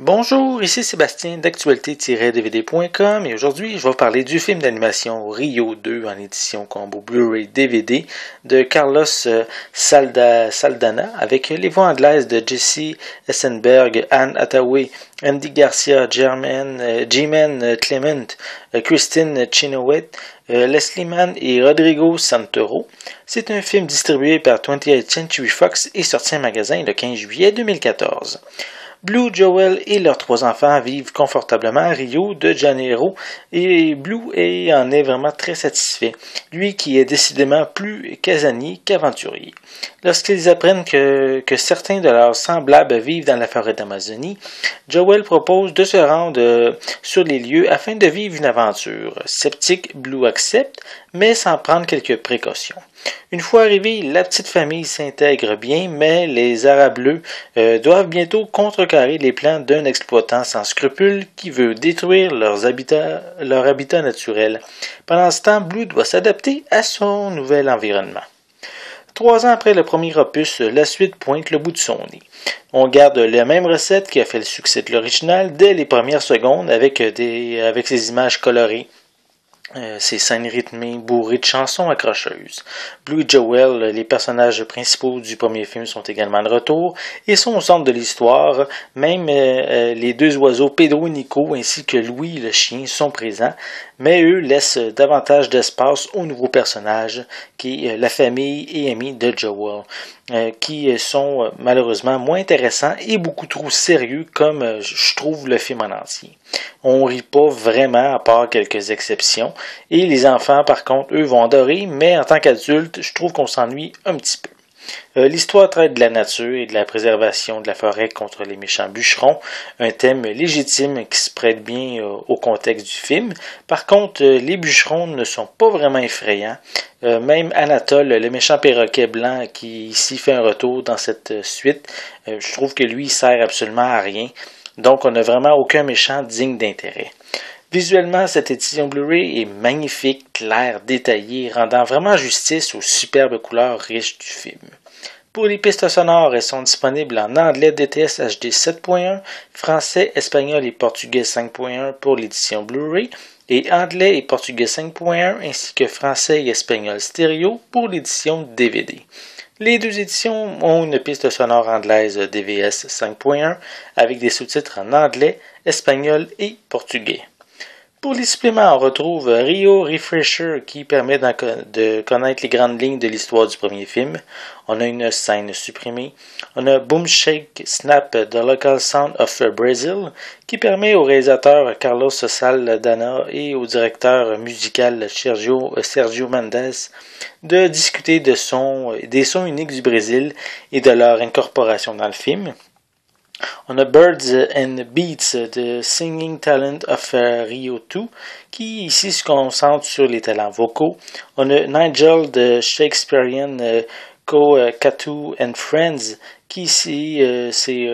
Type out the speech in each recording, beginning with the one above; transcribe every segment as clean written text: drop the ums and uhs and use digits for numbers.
Bonjour, ici Sébastien d'actualité-dvd.com et aujourd'hui je vais vous parler du film d'animation Rio 2 en édition combo Blu-ray DVD de Carlos Saldana avec les voix anglaises de Jesse Eisenberg, Anne Hathaway, Andy Garcia, G-Man Clement, Christine Chenoweth, Leslie Mann et Rodrigo Santoro. C'est un film distribué par 28th Century Fox et sorti en magasin le 15 juillet 2014. Blue, Joel et leurs trois enfants vivent confortablement à Rio de Janeiro et Blue en est vraiment très satisfait, lui qui est décidément plus casanier qu'aventurier. Lorsqu'ils apprennent que certains de leurs semblables vivent dans la forêt d'Amazonie, Joel propose de se rendre sur les lieux afin de vivre une aventure. Sceptique, Blue accepte, mais sans prendre quelques précautions. Une fois arrivée, la petite famille s'intègre bien, mais les Arabes bleus doivent bientôt contrecarrer les plans d'un exploitant sans scrupules qui veut détruire leur habitat naturel. Pendant ce temps, Blue doit s'adapter à son nouvel environnement. 3 ans après le premier opus, la suite pointe le bout de son nez. On garde la même recette qui a fait le succès de l'original dès les premières secondes avec ses images colorées. Ces scènes rythmées, bourrées de chansons accrocheuses. Blue et Joel, les personnages principaux du premier film, sont également de retour et sont au centre de l'histoire. Même les deux oiseaux, Pedro et Nico, ainsi que Louis le chien, sont présents, mais eux laissent davantage d'espace aux nouveaux personnages, qui est la famille et amis de Joel, qui sont malheureusement moins intéressants et beaucoup trop sérieux comme je trouve le film en entier. On rit pas vraiment à part quelques exceptions. Et les enfants, par contre, eux, vont adorer, mais en tant qu'adultes, je trouve qu'on s'ennuie un petit peu. L'histoire traite de la nature et de la préservation de la forêt contre les méchants bûcherons, un thème légitime qui se prête bien au contexte du film. Par contre, les bûcherons ne sont pas vraiment effrayants. Même Anatole, le méchant perroquet blanc qui ici fait un retour dans cette suite, je trouve que lui, il sert absolument à rien. Donc, on n'a vraiment aucun méchant digne d'intérêt. Visuellement, cette édition Blu-ray est magnifique, claire, détaillée, rendant vraiment justice aux superbes couleurs riches du film. Pour les pistes sonores, elles sont disponibles en anglais DTS HD 7.1, français, espagnol et portugais 5.1 pour l'édition Blu-ray, et anglais et portugais 5.1 ainsi que français et espagnol stéréo pour l'édition DVD. Les deux éditions ont une piste sonore anglaise DVS 5.1 avec des sous-titres en anglais, espagnol et portugais. Pour les suppléments, on retrouve Rio Refresher qui permet de connaître les grandes lignes de l'histoire du premier film. On a une scène supprimée. On a Boom Shake Snap The Local Sound of Brazil qui permet au réalisateur Carlos Saldana et au directeur musical Sergio Mendes de discuter des sons uniques du Brésil et de leur incorporation dans le film. On a Birds and Beats, The Singing Talent of Rio 2, qui ici se concentre sur les talents vocaux. On a Nigel de Shakespearean Co-Catu and Friends, qui ici c'est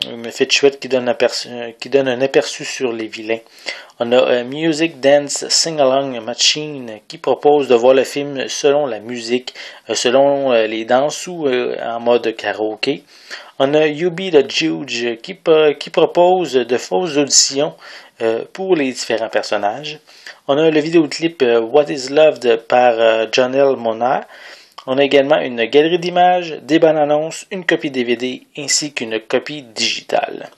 une fête chouette qui donne un aperçu sur les vilains. On a Music Dance Sing-Along Machine qui propose de voir le film selon la musique, selon les danses ou en mode karaoké. On a You Be the Judge qui propose de fausses auditions pour les différents personnages. On a le vidéoclip What is Loved par Janelle Monáe. On a également une galerie d'images, des bandes annonces, une copie DVD ainsi qu'une copie digitale.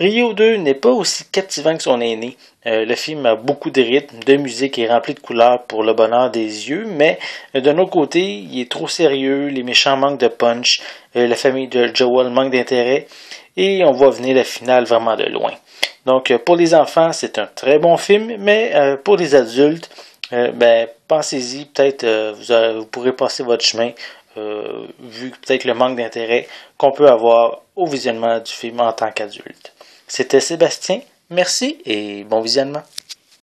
Rio 2 n'est pas aussi captivant que son aîné. Le film a beaucoup de rythme, de musique et rempli de couleurs pour le bonheur des yeux, mais d'un autre côté, il est trop sérieux, les méchants manquent de punch, la famille de Joel manque d'intérêt et on voit venir la finale vraiment de loin. Donc pour les enfants, c'est un très bon film, mais pour les adultes, pensez-y, peut-être vous pourrez passer votre chemin, vu peut-être le manque d'intérêt qu'on peut avoir au visionnement du film en tant qu'adulte. C'était Sébastien, merci et bon visionnement.